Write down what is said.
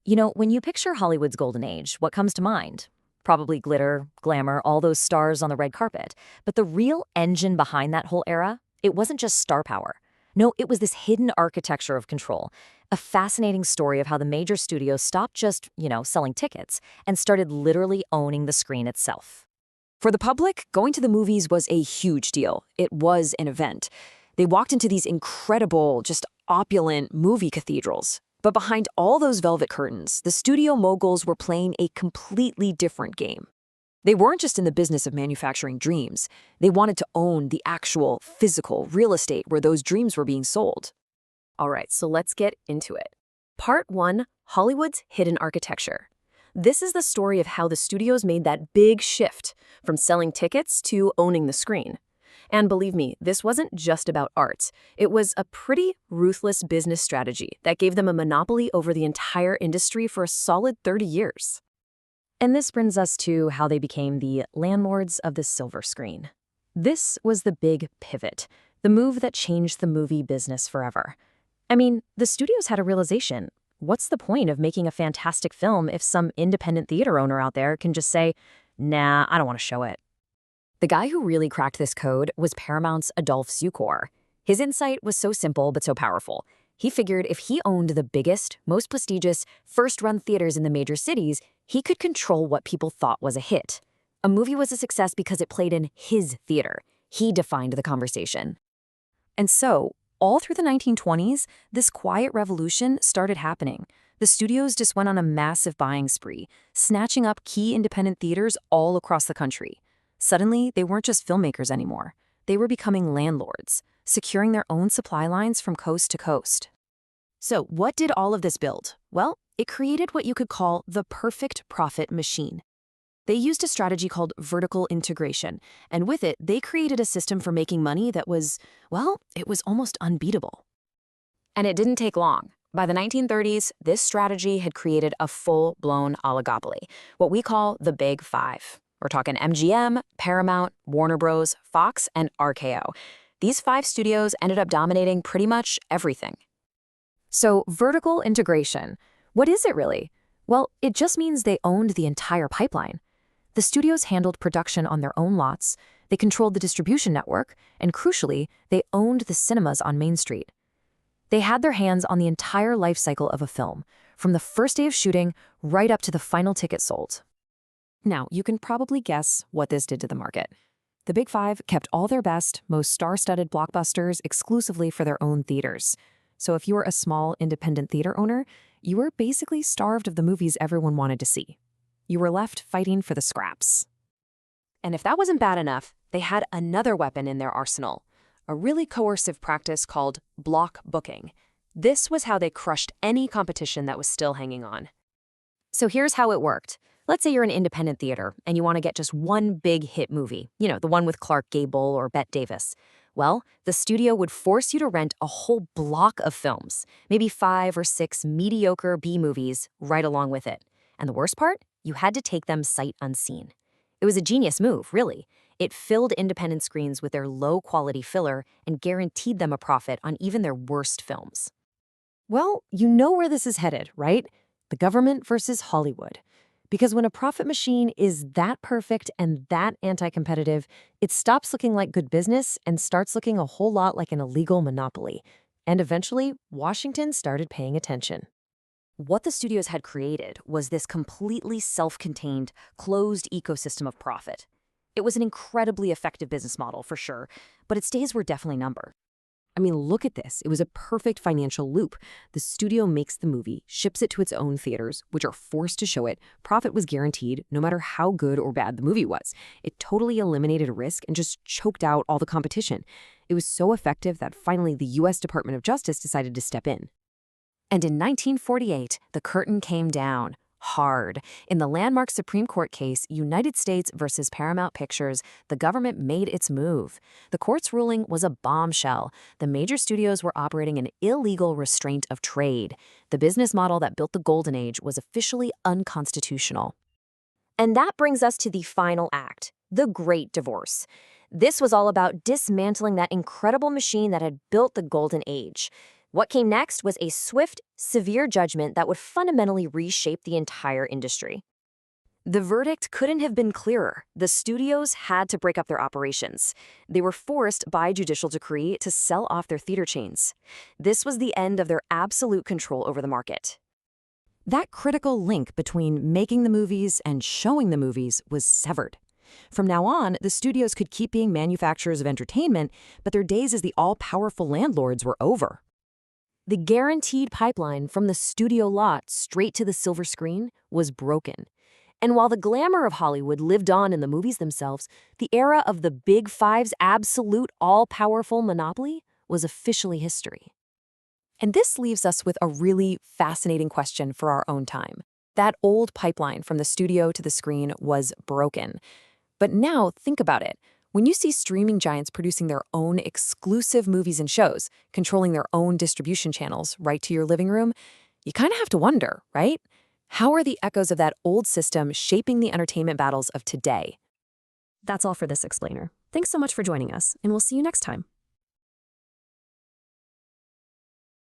When you picture Hollywood's golden age, what comes to mind? Probably glitter, glamour, all those stars on the red carpet. But the real engine behind that whole era, it wasn't just star power. No, it was this hidden architecture of control. A fascinating story of how the major studios stopped just, selling tickets and started literally owning the screen itself. For the public, going to the movies was a huge deal. It was an event. They walked into these incredible, just opulent movie cathedrals. But behind all those velvet curtains, the studio moguls were playing a completely different game. They weren't just in the business of manufacturing dreams. They wanted to own the actual, physical real estate where those dreams were being sold. All right, so let's get into it. Part 1, Hollywood's Hidden Architecture. This is the story of how the studios made that big shift from selling tickets to owning the screen. And believe me, this wasn't just about art. It was a pretty ruthless business strategy that gave them a monopoly over the entire industry for a solid 30 years. And this brings us to how they became the landlords of the silver screen. This was the big pivot, the move that changed the movie business forever. I mean, the studios had a realization. What's the point of making a fantastic film if some independent theater owner out there can just say, nah, I don't want to show it? The guy who really cracked this code was Paramount's Adolphe Zukor. His insight was so simple but so powerful. He figured if he owned the biggest, most prestigious, first-run theaters in the major cities, he could control what people thought was a hit. A movie was a success because it played in his theater. He defined the conversation. And so, all through the 1920s, this quiet revolution started happening. The studios just went on a massive buying spree, snatching up key independent theaters all across the country. Suddenly, they weren't just filmmakers anymore. They were becoming landlords, securing their own supply lines from coast to coast. So, what did all of this build? Well, it created what you could call the perfect profit machine. They used a strategy called vertical integration, and with it, they created a system for making money that was, well, it was almost unbeatable. And it didn't take long. By the 1930s, this strategy had created a full-blown oligopoly, what we call the Big Five. We're talking MGM, Paramount, Warner Bros., Fox, and RKO. These 5 studios ended up dominating pretty much everything. So, vertical integration, what is it really? Well, it just means they owned the entire pipeline. The studios handled production on their own lots, they controlled the distribution network, and crucially, they owned the cinemas on Main Street. They had their hands on the entire life cycle of a film, from the first day of shooting right up to the final ticket sold. Now, you can probably guess what this did to the market. The Big Five kept all their best, most star-studded blockbusters exclusively for their own theaters. So if you were a small, independent theater owner, you were basically starved of the movies everyone wanted to see. You were left fighting for the scraps. And if that wasn't bad enough, they had another weapon in their arsenal, a really coercive practice called block booking. This was how they crushed any competition that was still hanging on. So here's how it worked. Let's say you're an independent theater and you want to get just one big hit movie, the one with Clark Gable or Bette Davis. Well, the studio would force you to rent a whole block of films, maybe 5 or 6 mediocre B movies right along with it. And the worst part? You had to take them sight unseen. It was a genius move, really. It filled independent screens with their low-quality filler and guaranteed them a profit on even their worst films. Well, you know where this is headed, right? The government versus Hollywood. Because when a profit machine is that perfect and that anti-competitive, it stops looking like good business and starts looking a whole lot like an illegal monopoly. And eventually, Washington started paying attention. What the studios had created was this completely self-contained, closed ecosystem of profit. It was an incredibly effective business model, for sure, but its days were definitely numbered. I mean, look at this. It was a perfect financial loop. The studio makes the movie, ships it to its own theaters, which are forced to show it. Profit was guaranteed, no matter how good or bad the movie was. It totally eliminated risk and just choked out all the competition. It was so effective that finally the U.S. Department of Justice decided to step in. And in 1948, the curtain came down. Hard. In the landmark Supreme Court case, United States versus Paramount Pictures, the government made its move. The court's ruling was a bombshell. The major studios were operating an illegal restraint of trade. The business model that built the Golden Age was officially unconstitutional. And that brings us to the final act, the Great Divorce. This was all about dismantling that incredible machine that had built the Golden Age. What came next was a swift, severe judgment that would fundamentally reshape the entire industry. The verdict couldn't have been clearer. The studios had to break up their operations. They were forced by judicial decree to sell off their theater chains. This was the end of their absolute control over the market. That critical link between making the movies and showing the movies was severed. From now on, the studios could keep being manufacturers of entertainment, but their days as the all-powerful landlords were over. The guaranteed pipeline from the studio lot straight to the silver screen was broken. And while the glamour of Hollywood lived on in the movies themselves, the era of the Big Five's absolute all-powerful monopoly was officially history. And this leaves us with a really fascinating question for our own time. That old pipeline from the studio to the screen was broken. But now, think about it. When you see streaming giants producing their own exclusive movies and shows, controlling their own distribution channels right to your living room, you kind of have to wonder, right? How are the echoes of that old system shaping the entertainment battles of today? That's all for this explainer. Thanks so much for joining us, and we'll see you next time.